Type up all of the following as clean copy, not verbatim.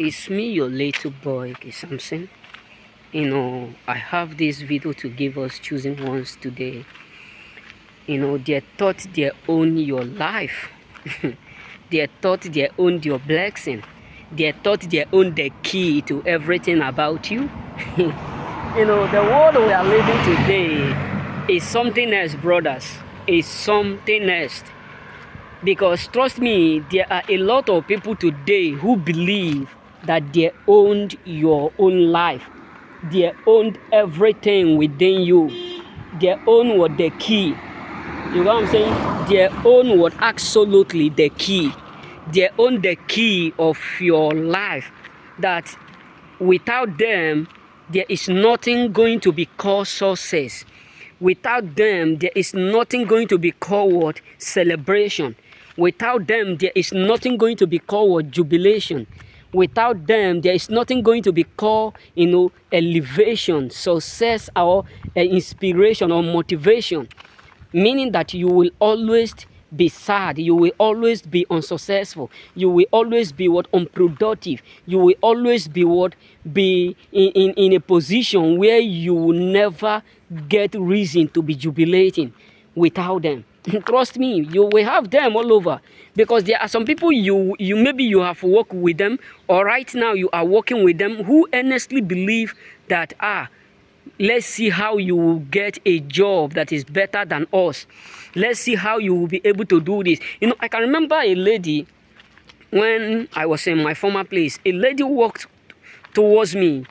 It's me, your little boy, Samson. I have this video to give us choosing ones today. They thought they own your life. They thought they owned your blessing. They thought they owned the key to everything about you. The world we are living today is something else, brothers. Is something else. Because trust me, there are a lot of people today who believe that they owned your own life. They owned everything within you. They own what the key. You know what I'm saying? They own what absolutely the key. They own the key of your life. That without them, there is nothing going to be called success. Without them, there is nothing going to be called what? Celebration. Without them, there is nothing going to be called what? Jubilation. Without them, there is nothing going to be called, elevation, success, or inspiration or motivation. Meaning that you will always be sad, you will always be unsuccessful, you will always be unproductive, you will always be in a position where you will never get reason to be jubilating without them. Trust me, you will have them all over, because there are some people you maybe you have worked with them, or right now you are working with them, who earnestly believe that let's see how you will get a job that is better than us. Let's see how you will be able to do this. I can remember a lady when I was in my former place. A lady walked towards me.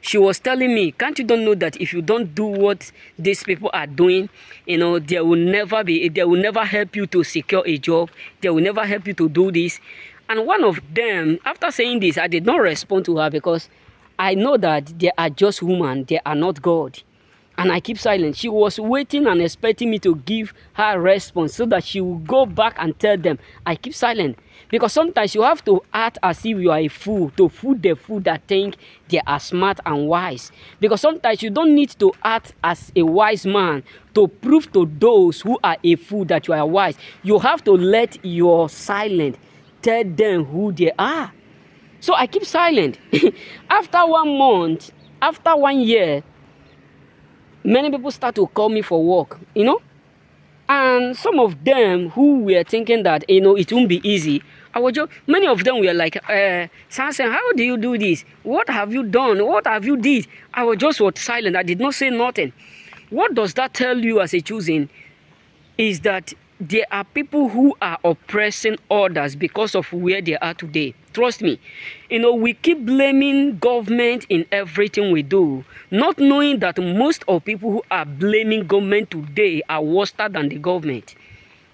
She was telling me, can't you don't know that if you don't do what these people are doing, they will never help you to secure a job. They will never help you to do this. And one of them, after saying this, I did not respond to her because I know that they are just human, they are not God. And I keep silent. She was waiting and expecting me to give her a response so that she will go back and tell them. I keep silent. Because sometimes you have to act as if you are a fool to fool the fool that think they are smart and wise. Because sometimes you don't need to act as a wise man to prove to those who are a fool that you are wise. You have to let your silence tell them who they are. So I keep silent. After 1 month, after 1 year, many people start to call me for work, And some of them who were thinking that, it won't be easy, many of them were like, Samson, how do you do this? What have you done? What have you did? I was just silent. I did not say nothing. What does that tell you as a choosing? Is that there are people who are oppressing others because of where they are today. Trust me. We keep blaming government in everything we do, not knowing that most of people who are blaming government today are worse than the government.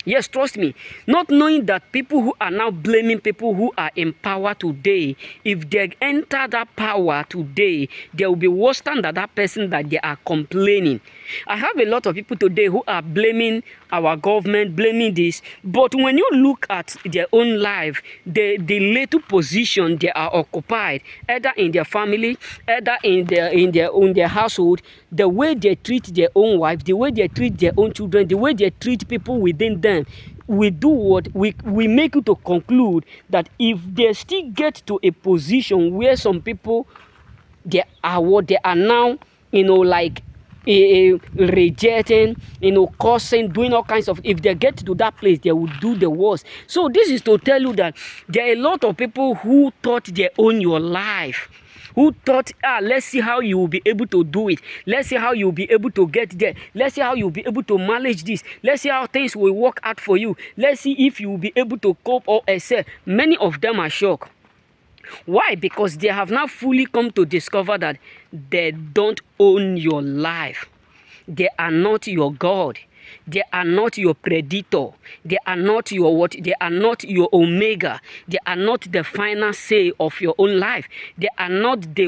Yes, trust me. Not knowing that people who are now blaming people who are in power today, if they enter that power today, they will be worse than that person that they are complaining. I have a lot of people today who are blaming our government, blaming this. But when you look at their own life, the little position they are occupied, either in their family, either in their household, the way they treat their own wife, the way they treat their own children, the way they treat people within them, we do what we make you to conclude that if they still get to a position where some people they are now, rejecting, cursing, doing all kinds of, if they get to that place, they will do the worst. So this is to tell you that there are a lot of people who thought they own your life, who thought, let's see how you will be able to do it. Let's see how you'll be able to get there. Let's see how you'll be able to manage this. Let's see how things will work out for you. Let's see if you will be able to cope or excel. Many of them are shocked. Why? Because they have now fully come to discover that they don't own your life. They are not your God. They are not your predator. They are not your what? They are not your omega. They are not the final say of your own life. They are not the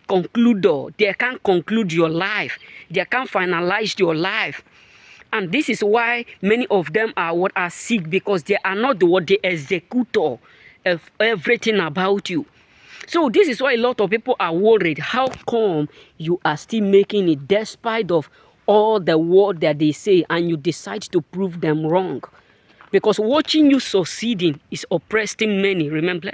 concluder. They can't conclude your life. They can't finalize your life. And this is why many of them are sick, because they are not the executor of everything about you. So this is why a lot of people are worried. How come you are still making it despite of all the word that they say, and you decide to prove them wrong? Because watching you succeeding is oppressing many. Remember.